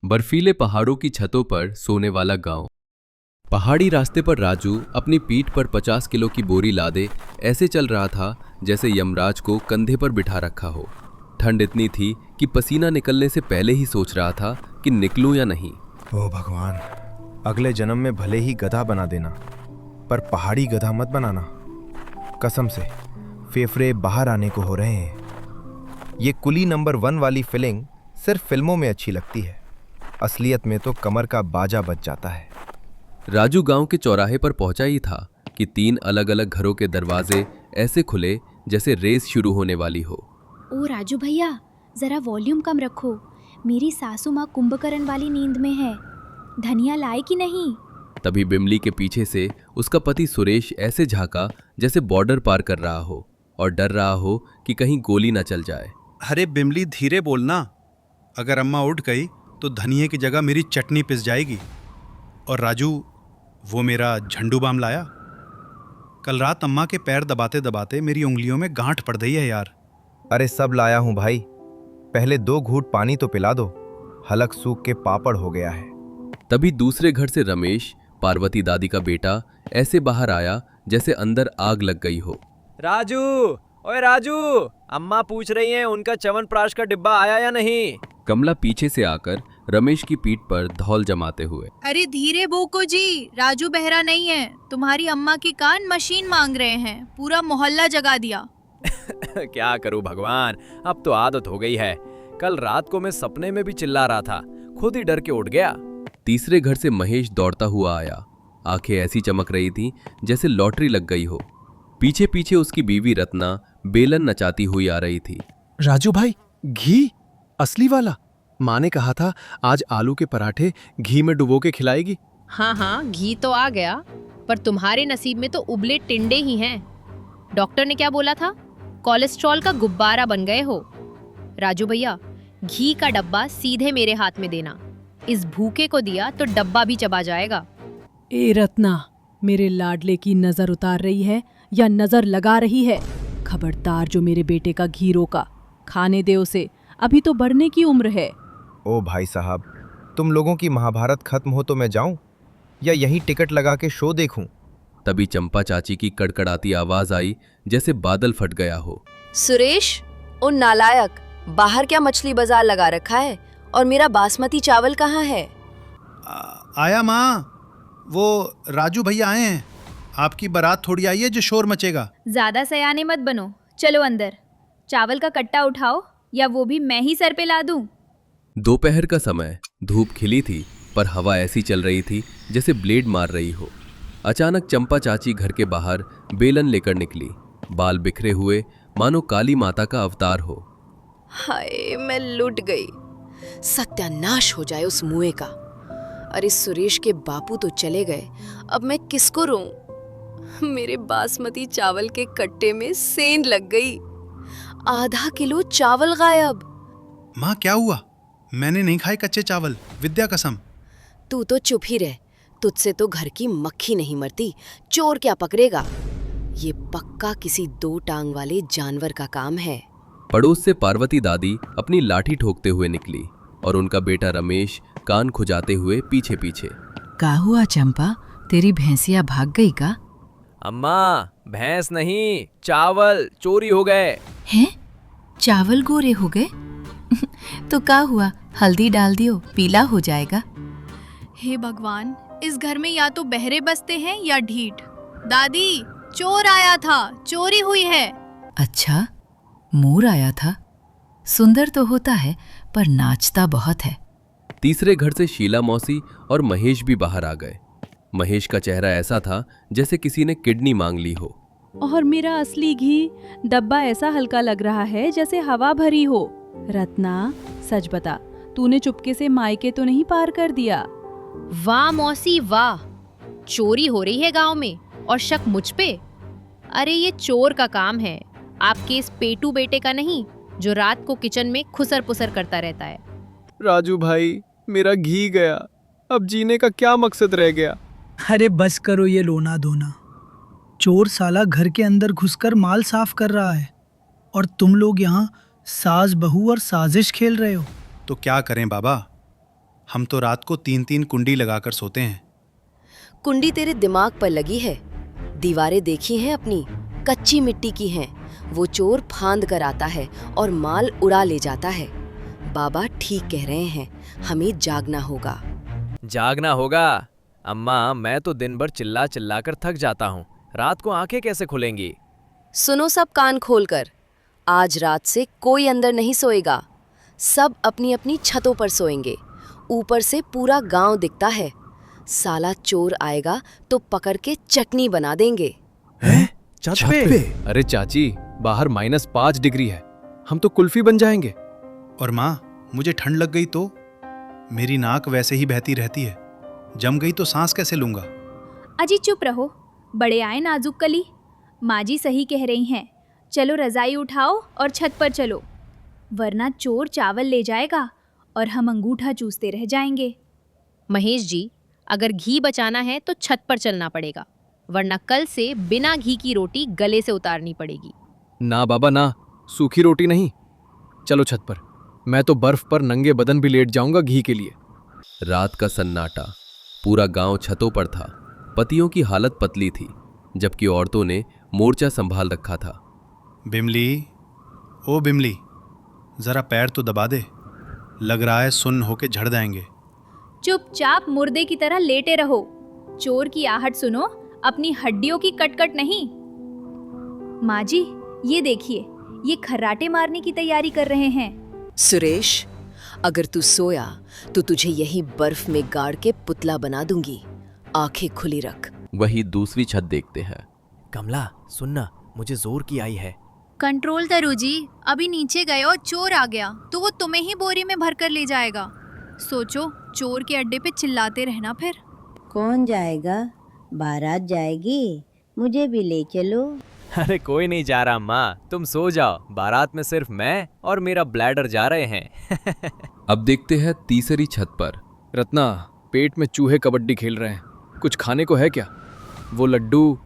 बर्फीले पहाड़ों की छतों पर सोने वाला गांव। पहाड़ी रास्ते पर राजू अपनी पीठ पर 50 किलो की बोरी लादे ऐसे चल रहा था जैसे यमराज को कंधे पर बिठा रखा हो। ठंड इतनी थी कि पसीना निकलने से पहले ही सोच रहा था कि निकलूं या नहीं। ओ भगवान, अगले जन्म में भले ही गधा बना देना, पर पहाड़ी गधा मत बनाना। कसम से फेफड़े बाहर आने को हो रहे हैं। ये कुली नंबर 1 वाली फीलिंग सिर्फ फिल्मों में अच्छी लगती है, असलियत में तो कमर का बाजा बज जाता है। राजू गांव के चौराहे पर पहुंचा ही था कि 3 अलग अलग घरों के दरवाजे ऐसे खुले जैसे रेस शुरू होने वाली हो। ओ राजू भैया, जरा वॉल्यूम कम रखो। मेरी सासू माँ कुंभकर्ण वाली नींद में है। धनिया लाए कि नहीं? तभी बिमली के पीछे से उसका पति सुरेश ऐसे झांका जैसे बॉर्डर पार कर रहा हो और डर रहा हो कि कहीं गोली न चल जाए। अरे बिमली, धीरे बोलना। अगर अम्मा उठ गई तो धनिये की जगह मेरी चटनी पिस जाएगी। और राजू, वो मेरा झंडू बाम लाया? कल रात अम्मा के पैर दबाते दबाते मेरी उंगलियों में गांठ पड़ गई है यार। अरे सब लाया हूं भाई, पहले 2 घूंट पानी तो पिला दो, हलक सूख के पापड़ हो गया है। तभी दूसरे घर से रमेश, पार्वती दादी का बेटा, ऐसे बाहर आया जैसे अंदर आग लग गई हो। राजू, ओए राजू, अम्मा पूछ रही हैं उनका च्यवनप्राश का डिब्बा आया या नहीं। कमला पीछे से आकर रमेश की पीठ पर धौल जमाते हुए, अरे धीरे बोको जी, राजू बहरा नहीं है। तुम्हारी अम्मा की कान मशीन मांग रहे हैं, पूरा मोहल्ला जगा दिया। क्या करूं भगवान, अब तो आदत हो गई है। कल रात को मैं सपने में भी चिल्ला रहा था, खुद ही डर के उठ गया। तीसरे घर से महेश दौड़ता हुआ आया। आंखें ऐसी चमक रही थी जैसे लॉटरी लग गई हो। पीछे पीछे उसकी बीवी रत्ना बेलन नचाती हुई आ रही थी। राजू भाई, घी असली वाला। माँ ने कहा था आज आलू के पराठे घी में डुबो के खिलाएगी। हाँ, घी तो आ गया, पर तुम्हारे नसीब में तो उबले टिंडे ही हैं। डॉक्टर ने क्या बोला था? कोलेस्ट्रॉल का गुब्बारा बन गए हो। राजू भैया, घी का डब्बा सीधे मेरे हाथ में देना। इस भूखे को दिया तो डब्बा भी चबा जाएगा। ए रत्ना, मेरे लाडले की नजर उतार रही है या नजर लगा रही है? खबरदार जो मेरे बेटे का घी रोका, खाने दे उसे, अभी तो बढ़ने की उम्र है। ओ भाई साहब, तुम लोगों की महाभारत खत्म हो तो मैं जाऊं या यहीं टिकट लगा के शो देखूं? तभी चंपा चाची की कड़कड़ाती आवाज आई जैसे बादल फट गया हो। सुरेश, ओ नालायक, बाहर क्या मछली बाजार लगा रखा है? और मेरा बासमती चावल कहाँ है? आया माँ, वो राजू भैया आए हैं। आपकी बारात थोड़ी आई है जो शोर मचेगा। ज्यादा सयाने मत बनो, चलो अंदर। चावल का कट्टा उठाओ या वो भी मैं ही सर पे ला दूं। दोपहर का समय, धूप खिली थी पर हवा ऐसी चल रही थी जैसे ब्लेड मार रही हो। अचानक चंपा चाची घर के बाहर बेलन लेकर निकली, बाल बिखरे हुए मानो काली माता का अवतार हो। हाय, मैं लुट गई। सत्यानाश हो जाए उस मुए का। अरे सुरेश के बापू तो चले गए, अब मैं किसको रोऊं? मेरे बासमती चावल के कट्टे में सेंध लग गई। आधा किलो चावल गायब। माँ क्या हुआ? मैंने नहीं खाए कच्चे चावल, विद्या कसम। तू तो चुप ही रह, तुझसे तो घर की मक्खी नहीं मरती, चोर क्या पकड़ेगा? ये पक्का किसी 2 टांग वाले जानवर का काम है। पड़ोस से पार्वती दादी अपनी लाठी ठोकते हुए निकली और उनका बेटा रमेश कान खुजाते हुए पीछे पीछे। का हुआ चंपा, तेरी भैंसिया भाग गई का? अम्मा, भैंस नहीं, चावल चोरी हो गए। हैं? चावल गोरे हो गए? तो का हुआ, हल्दी डाल दियो, पीला हो जाएगा। हे भगवान, इस घर में या तो बहरे बसते हैं या ढीठ। दादी, चोर आया था, चोरी हुई है। अच्छा, मोर आया था? सुंदर तो होता है पर नाचता बहुत है। तीसरे घर से शीला मौसी और महेश भी बाहर आ गए। महेश का चेहरा ऐसा था जैसे किसी ने किडनी मांग ली हो। और मेरा असली घी डब्बा ऐसा हल्का लग रहा है जैसे हवा भरी हो। रत्ना, सच बता, तूने चुपके से मायके तो नहीं पार कर दिया? वाह मौसी वाह, चोरी हो रही है गांव में और शक मुझ पे। अरे ये चोर का काम है, आपके इस पेटू बेटे का नहीं, जो रात को किचन में खुसर पुसर करता रहता है। राजू भाई, मेरा घी गया, अब जीने का क्या मकसद रह गया? अरे बस करो ये लोना धोना। चोर साला घर के अंदर घुसकर माल साफ कर रहा है और तुम लोग यहाँ सास बहू और साजिश खेल रहे हो। तो क्या करें बाबा, हम तो रात को 3-3 कुंडी लगाकर सोते हैं। कुंडी तेरे दिमाग पर लगी है। दीवारें देखी हैं अपनी, कच्ची मिट्टी की हैं। वो चोर फांद कर आता है और माल उड़ा ले जाता है। बाबा ठीक कह रहे हैं, हमें जागना होगा। जागना होगा? अम्मा, मैं तो दिन भर चिल्ला चिल्ला कर थक जाता हूँ। रात को आंखें कैसे खुलेंगी? सुनो सब कान खोलकर, आज रात से कोई अंदर नहीं सोएगा। सब अपनी अपनी छतों पर सोएंगे। ऊपर से पूरा गांव दिखता है। साला चोर आएगा तो पकड़ के चटनी बना देंगे। छत पे? अरे चाची, बाहर -5 डिग्री है, हम तो कुल्फी बन जाएंगे। और माँ, मुझे ठंड लग गई तो? मेरी नाक वैसे ही बहती रहती है, जम गई तो सांस कैसे लूंगा? अजी चुप रहो, बड़े आए नाजुक कली। माँ जी सही कह रही हैं, चलो रजाई उठाओ और छत पर चलो, वरना चोर चावल ले जाएगा और हम अंगूठा चूसते रह जाएंगे। महेश जी, अगर घी बचाना है तो छत पर चलना पड़ेगा, वरना कल से बिना घी की रोटी गले से उतारनी पड़ेगी। ना बाबा ना, सूखी रोटी नहीं। चलो छत पर, मैं तो बर्फ पर नंगे बदन भी लेट जाऊंगा घी के लिए। रात का सन्नाटा, पूरा गांव छतों पर था। पतियों की हालत पतली थी, जबकि औरतों ने मोर्चा संभाल रखा था। बिमली, ओ बिमली, जरा पैर तो दबा दे, लग रहा है सुन्न होके झड़ जाएंगे। चुपचाप मुर्दे की तरह लेटे रहो। चोर की आहट सुनो, अपनी हड्डियों की कटकट नहीं। माँ जी, ये देखिए, ये खर्राटे मारने की तैयारी कर रहे हैं। सुरेश, अगर तू सोया तो तुझे यही बर्फ में गाड़ के पुतला बना दूंगी। आंखें खुली रख। वही दूसरी छत देखते हैं। कमला, सुनना, मुझे जोर की आई है। कंट्रोल तरू जी, अभी नीचे गए और चोर आ गया तो वो तुम्हें ही बोरी में भर कर ले जाएगा। सोचो, चोर के अड्डे पे चिल्लाते रहना फिर। कौन जाएगा? बारात जाएगी, मुझे भी ले चलो। अरे कोई नहीं जा रहा माँ, तुम सो जाओ। बारात में सिर्फ मैं और मेरा ब्लैडर जा रहे हैं। अब देखते हैं तीसरी छत पर। रत्ना, पेट में चूहे कबड्डी खेल रहे हैं, कुछ खाने को है क्या? वो लड्डू।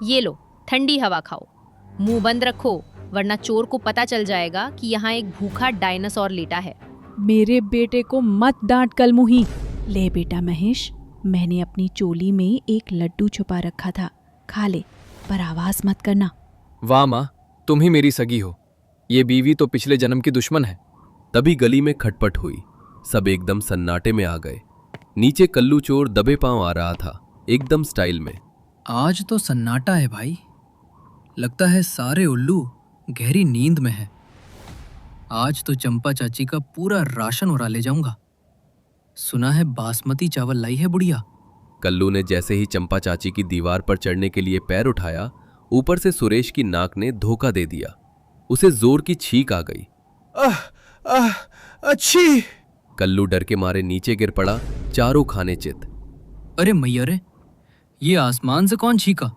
ये लो, ठंडी हवा खाओ। मुंह बंद रखो, वरना चोर को पता चल जाएगा कि यहाँ एक भूखा डायनासोर लेटा है। मेरे बेटे को मत डांट कलमुही। ले बेटा महेश, मैंने अपनी चोली में एक लड्डू छुपा रखा था, खा ले, पर आवाज मत करना। वाह माँ, तुम ही मेरी सगी हो। ये बीवी तो पिछले जन्म की दुश्मन है। तभी गली में खटपट हुई। सब एकदम सन्नाटे में आ गए। नीचे कल्लू चोर दबे पांव आ रहा था, एकदम स्टाइल में। आज तो सन्नाटा है भाई, लगता है सारे उल्लू गहरी नींद में है। आज तो चंपा चाची का पूरा राशन उड़ा ले जाऊंगा। सुना है बासमती चावल लाई है बुढ़िया। कल्लू ने जैसे ही चंपा चाची की दीवार पर चढ़ने के लिए पैर उठाया, ऊपर से सुरेश की नाक ने धोखा दे दिया। उसे जोर की छींक आ गई। अच्छी। कल्लू डर के मारे नीचे गिर पड़ा, चारों खाने चित। अरे मैया रे, ये आसमान से कौन छीका?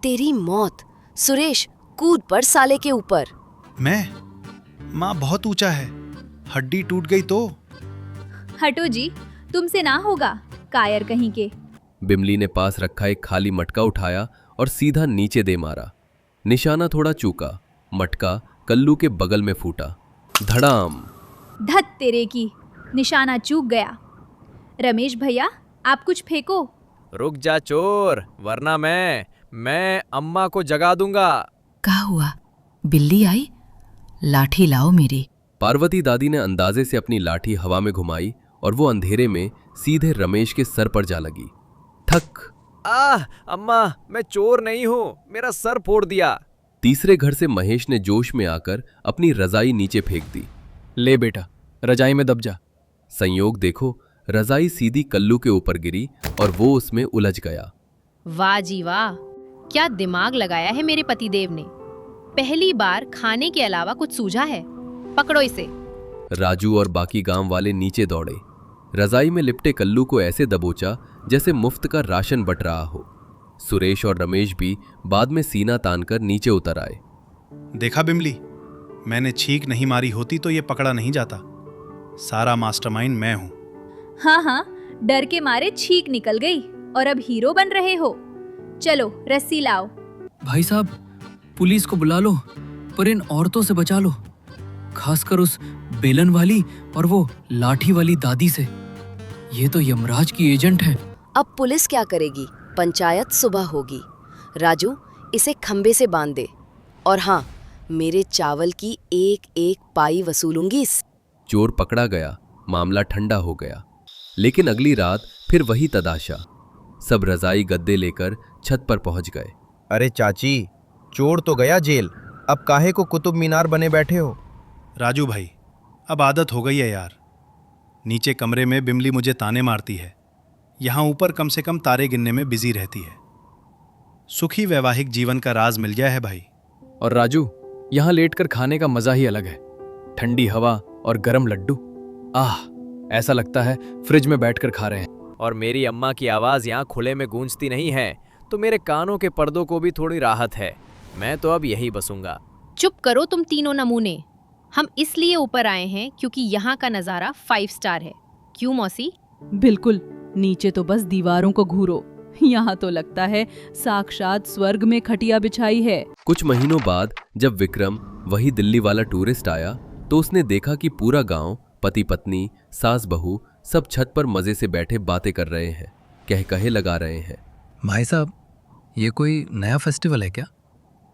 तेरी मौत। सुरेश, कूद पर साले के ऊपर। मैं? माँ, बहुत ऊंचा है, हड्डी टूट गई तो। हटो जी, तुमसे ना होगा, कायर कहीं के। बिमली ने पास रखा एक खाली मटका उठाया और सीधा नीचे दे मारा। निशाना थोड़ा चूका, मटका कल्लू के बगल में फूटा। धड़ाम। धत तेरे की, निशाना चूक गया। रमेश भैया, आप कुछ फेंको। रुक जा चोर, वरना मैं अम्मा को जगा दूंगा। क्या हुआ? बिल्ली आई? लाठी लाओ मेरी। पार्वती दादी ने अंदाजे से अपनी लाठी हवा में घुमाई और वो अंधेरे में सीधे रमेश के सर पर जा लगी। थक। अम्मा, मैं चोर नहीं हूँ, मेरा सर फोड़ दिया। तीसरे घर से महेश ने जोश में आकर अपनी रजाई नीचे फेंक दी। ले बेटा, रजाई में दब जा। संयोग देखो, रजाई सीधी कल्लू के ऊपर गिरी और वो उसमें उलझ गया। वाह जी वाह, क्या दिमाग लगाया है मेरे पतिदेव ने। पहली बार खाने के अलावा कुछ सूझा है। पकड़ो इसे। राजू और बाकी गांव वाले नीचे दौड़े। रजाई में लिपटे कल्लू को ऐसे दबोचा जैसे मुफ्त का राशन बट रहा हो। सुरेश और रमेश भी बाद में सीना तानकर नीचे उतर आए। देखा बिमली, मैंने छींक नहीं मारी होती तो ये पकड़ा नहीं जाता। सारा मास्टरमाइंड मैं हूं। हाँ, डर के मारे छींक निकल गई और अब हीरो बन रहे हो। चलो रस्सी लाओ। भाई साहब, पुलिस को बुला लो, पर इन औरतों से बचा लो, खासकर उस बेलन वाली और वो लाठी वाली दादी से। ये तो यमराज की एजेंट है। अब पुलिस क्या करेगी? पंचायत सुबह होगी। राजू, इसे खंबे से बांध दे। और हाँ, मेरे चावल की एक एक पाई वसूलूंगी। चोर पकड़ा गया, मामला ठंडा हो गया। लेकिन अगली रात फिर वही तदाशा। सब रजाई गद्दे लेकर छत पर पहुंच गए। अरे चाची, चोर तो गया जेल, अब काहे को कुतुब मीनार बने बैठे हो? राजू भाई, अब आदत हो गई है यार। नीचे कमरे में बिमली मुझे ताने मारती है, यहाँ ऊपर कम से कम तारे गिनने में बिजी रहती है। सुखी वैवाहिक जीवन का राज मिल गया है भाई। और राजू, यहाँ लेटकर खाने का मजा ही अलग है। ठंडी हवा और गरम लड्डू, आह, ऐसा लगता है फ्रिज में बैठकर खा रहे हैं। और मेरी अम्मा की आवाज़ यहाँ खुले में गूंजती नहीं है, तो मेरे कानों के पर्दों को भी थोड़ी राहत है। मैं तो अब यही बसूंगा। चुप करो तुम तीनों नमूने। हम इसलिए ऊपर आए हैं क्योंकि यहाँ का नज़ारा 5 स्टार है। क्यों मौसी? बिल्कुल, नीचे तो बस दीवारों को घूरो, यहाँ तो लगता है साक्षात स्वर्ग में खटिया बिछाई है। कुछ महीनों बाद जब विक्रम वही दिल्ली वाला टूरिस्ट आया तो उसने देखा कि पूरा गांव, पति पत्नी, सास बहू सब छत पर मजे से बैठे बातें कर रहे हैं, कह कहे लगा रहे हैं। भाई साहब, ये कोई नया फेस्टिवल है क्या?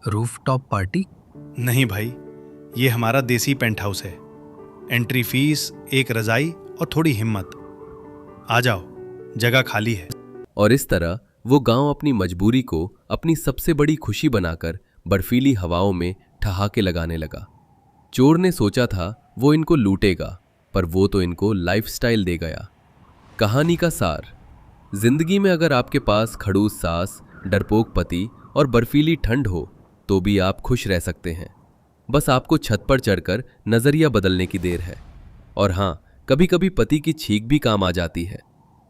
Rooftop party? नहीं भाई, ये हमारा देसी पेंट हाउस है। एंट्री फीस, एक रजाई और थोड़ी हिम्मत। आ जाओ, जगह खाली है। और इस तरह वो गांव अपनी मजबूरी को अपनी सबसे बड़ी खुशी बनाकर बर्फीली हवाओं में ठहाके लगाने लगा। चोर ने सोचा था वो इनको लूटेगा, पर वो तो इनको लाइफस्टाइल दे गया। कहानी का सार: जिंदगी में अगर आपके पास खड़ूस सास, डरपोक पति और बर्फीली ठंड हो तो भी आप खुश रह सकते हैं। बस आपको छत पर चढ़कर नजरिया बदलने की देर है। और हाँ, कभी कभी पति की छींक भी काम आ जाती है।